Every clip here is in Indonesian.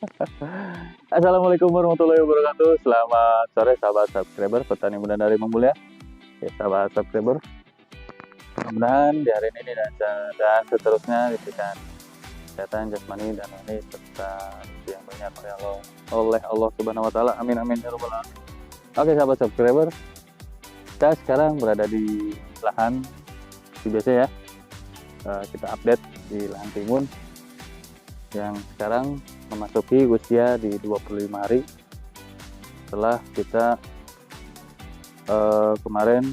Assalamualaikum warahmatullahi wabarakatuh. Selamat sore sahabat subscriber petani muda dari Memulya. Ya, sahabat subscriber, mudah-mudahan di hari ini dan seterusnya diberikan kesehatan jasmani dan rohani serta rezeki yang banyak oleh Allah Subhanahu wa taala. Amin amin ya rabbal alamin. Oke sahabat subscriber, kita sekarang berada di lahan biasa ya. Kita update di lahan timun yang sekarang memasuki usia di 25 hari setelah kita kemarin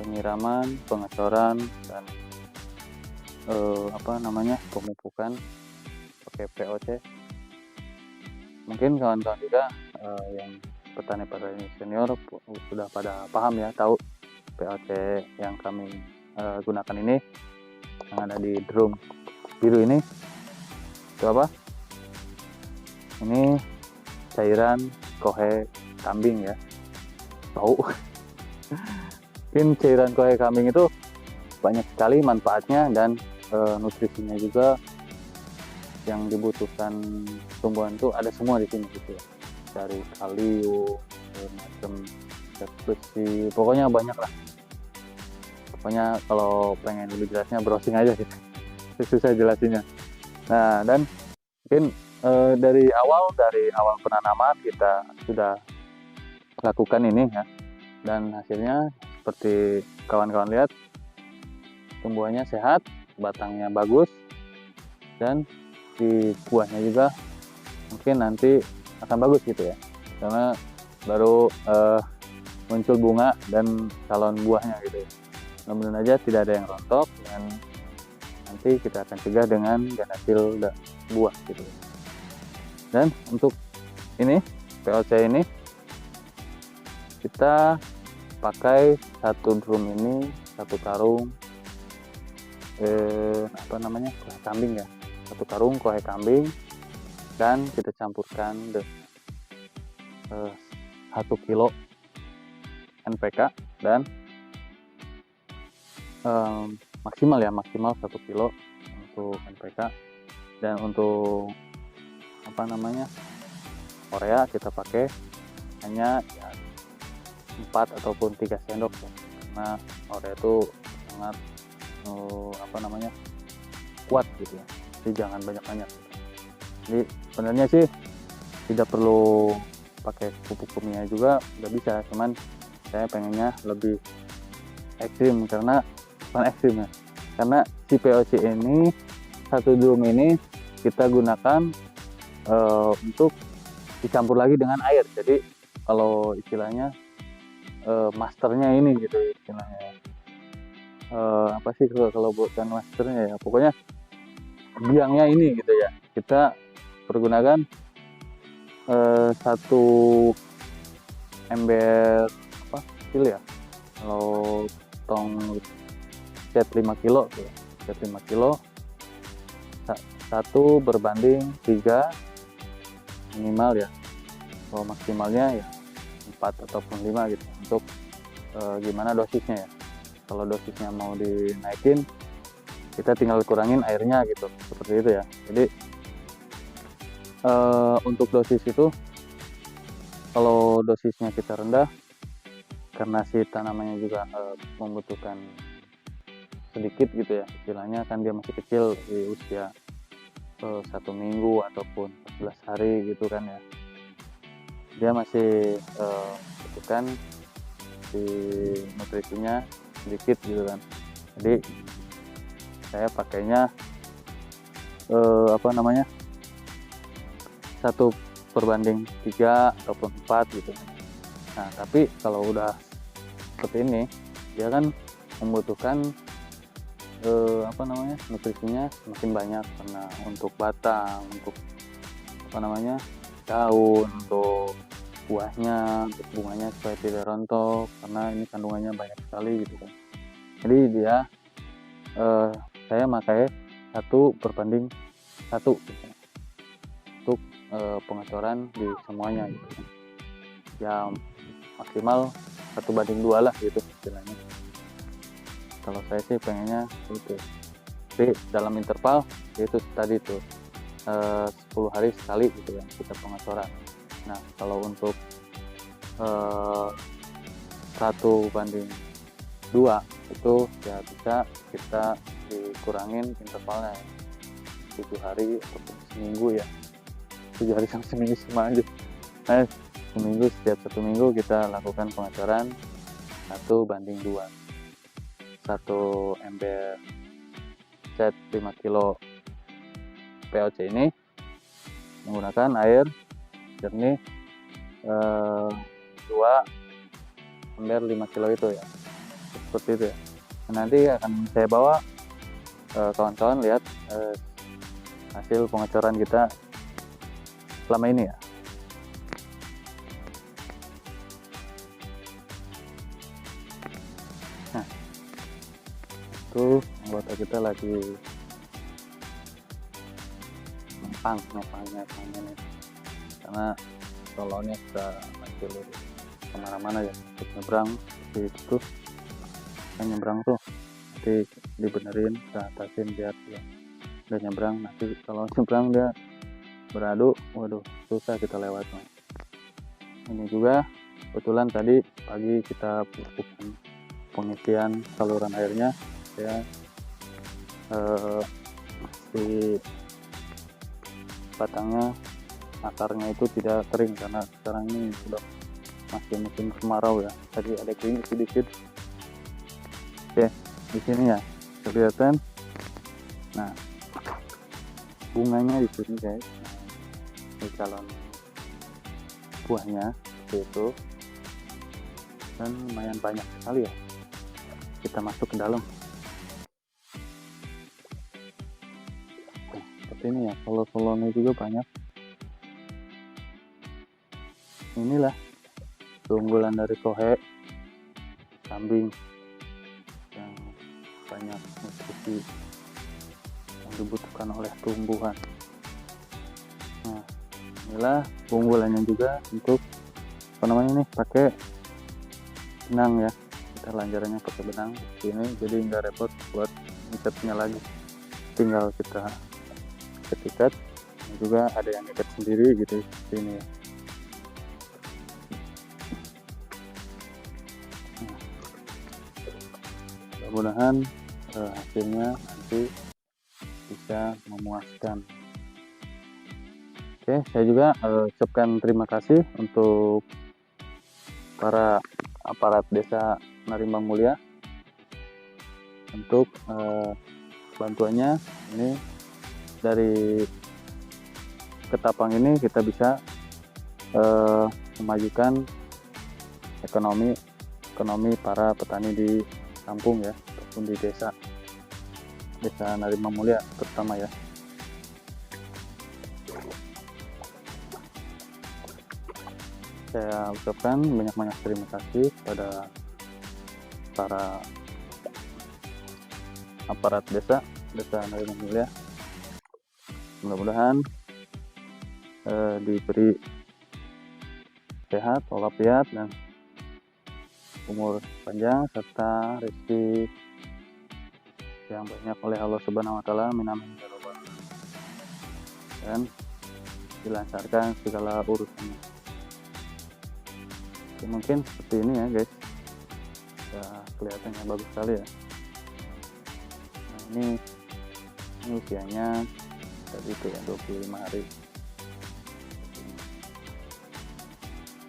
penyiraman, pengecoran dan pemupukan pakai POC. Mungkin kawan-kawan juga yang petani-petani senior sudah pada paham ya, tahu POC yang kami gunakan ini yang ada di drum biru ini. Itu apa? Ini cairan kohe kambing ya. Tahu? Mungkin cairan kohe kambing itu banyak sekali manfaatnya dan nutrisinya juga yang dibutuhkan tumbuhan itu ada semua di sini gitu ya. Dari kalium, macam besi, pokoknya banyak lah. Pokoknya kalau pengen lebih jelasnya browsing aja gitu. Susah jelasinnya. Nah, dan mungkin dari awal penanaman kita sudah lakukan ini ya, dan hasilnya seperti kawan-kawan lihat, tumbuhannya sehat, batangnya bagus, dan di buahnya juga mungkin nanti akan bagus gitu ya, karena baru muncul bunga dan calon buahnya gitu ya. Mudah-mudahan aja tidak ada yang rontok dan nanti kita akan cegah dengan hasil buah gitu. Dan untuk ini POC ini kita pakai satu drum ini, satu karung kohe kambing ya, satu karung kohe kambing, dan kita campurkan 1 kilo NPK dan maksimal 1 kilo untuk NPK, dan untuk urea kita pakai hanya 4 ataupun 3 sendok ya, karena urea itu sangat kuat gitu ya, jadi jangan banyak-banyak gitu. Jadi sebenarnya sih tidak perlu pakai pupuk kimia juga udah bisa, cuman saya pengennya lebih ekstrim karena si POC ini, satu drum ini kita gunakan untuk dicampur lagi dengan air. Jadi kalau istilahnya masternya ini gitu istilahnya, kalau bukan masternya ya, pokoknya biangnya ini gitu ya, kita pergunakan 1 ember kecil ya, kalau tong set 5 kilo ya, set 5 kilo 1 berbanding 3 minimal ya, kalau maksimalnya ya 4 ataupun 5 gitu, untuk gimana dosisnya ya. Kalau dosisnya mau dinaikin, kita tinggal kurangin airnya gitu, seperti itu ya. Jadi untuk dosis itu, kalau dosisnya kita rendah, karena si tanamannya juga membutuhkan sedikit gitu ya, istilahnya kan dia masih kecil di usia 1 minggu ataupun 14 hari gitu kan ya, dia masih membutuhkan si nutrisinya sedikit gitu kan. Jadi saya pakainya 1/3 ataupun 4 gitu. Nah, tapi kalau udah seperti ini, dia kan membutuhkan nutrisinya semakin banyak, karena untuk batang, untuk daun, untuk buahnya, untuk bunganya supaya tidak rontok, karena ini kandungannya banyak sekali gitu kan. Jadi dia saya pakai 1/1 gitu, untuk pengecoran di semuanya gitu kan. Ya maksimal 1/2 lah gitu istilahnya. Kalau saya sih pengennya itu, tapi dalam interval itu tadi tuh 10 hari sekali gitu ya kita pengecoran. Nah kalau untuk 1:2 itu ya bisa kita dikurangin intervalnya ya. 7 hari ataupun seminggu ya, 7 hari sama seminggu sama aja. Seminggu, setiap 1 minggu kita lakukan pengecoran 1:2. 1 ember cat 5 kilo POC ini menggunakan air jernih 2 ember 5 kilo itu ya, seperti itu ya. Nanti akan saya bawa kawan-kawan lihat hasil pengecoran kita selama ini ya. Nah itu anggota kita lagi nempangnya nih, karena tolongnya sudah masih kemana-mana ya, untuk nyebrang seperti itu tuh, yang nyebrang tuh nanti dibenerin, kita atasin biar ya udah nyebrang. Nanti kalau nyebrang dia beradu, waduh susah kita lewatnya. Ini juga kebetulan tadi pagi kita lakukan pengisian saluran airnya ya, si batangnya, akarnya itu tidak kering karena sekarang ini sudah masih musim kemarau ya. Tadi ada kering sedikit. Oke, di sini ya kelihatan. Nah, bunganya di sini guys. Ini calon buahnya seperti itu, dan lumayan banyak sekali ya. Kita masuk ke dalam. Seperti ini ya, kolon-kolonnya juga banyak. Inilah keunggulan dari kohe kambing yang banyak nutrisi yang dibutuhkan oleh tumbuhan. Nah, inilah keunggulannya juga untuk pakai benang ya. Kita lanjarannya pakai benang ini, jadi nggak repot buat ngikatnya lagi, tinggal kita ikat. Juga ada yang ikat sendiri gitu seperti ini ya. Mudah-mudahan hasilnya nanti bisa memuaskan. Oke, saya juga ucapkan terima kasih untuk para aparat desa Narimbang Mulia untuk bantuannya. Ini dari Ketapang ini kita bisa memajukan ekonomi para petani di kampung ya, ataupun di desa Narimbang Mulia terutama ya. Saya ucapkan banyak-banyak terima kasih kepada para aparat desa Narimbang Mulia. Mudah-mudahan diberi sehat walafiat dan umur panjang serta rezeki yang banyak oleh Allah Subhanahu wa taala, amin amin ya rabbal alamin, dan dilancarkan segala urusannya. Oke, mungkin seperti ini ya guys, kelihatannya bagus sekali ya. Nah, ini usianya tadi itu ya 25 hari.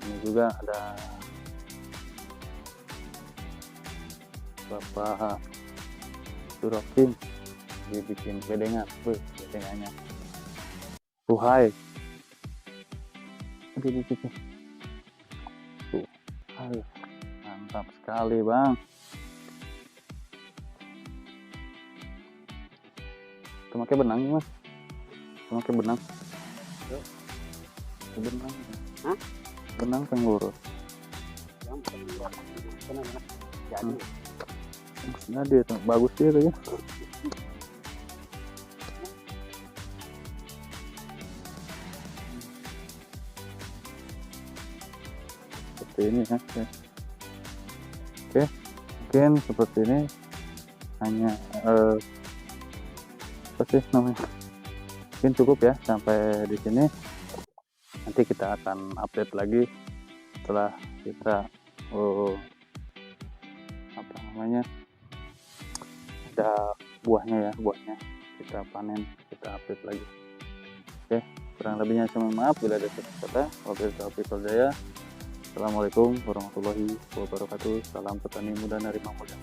Ini juga ada Bapak Surokin dibikin bedengan, bedengannya Tuhai. Tuhai, mantap sekali bang. Itu pakai benang nih mas, itu pakai benang. Benang, benang penggurus. Nah dia tuh bagus dia tuh ya. Seperti ini ya. Oke, mungkin seperti ini. Hanya apa sih namanya, Mungkin cukup ya sampai di sini. Nanti kita akan update lagi setelah kita apa namanya, ada buahnya kita panen, kita update lagi. Oke, kurang lebihnya saya mohon maaf bila ada salah kata. Wabillahi taufiq wal hidayah. Assalamualaikum warahmatullahi wabarakatuh. Salam petani muda, nerima muda.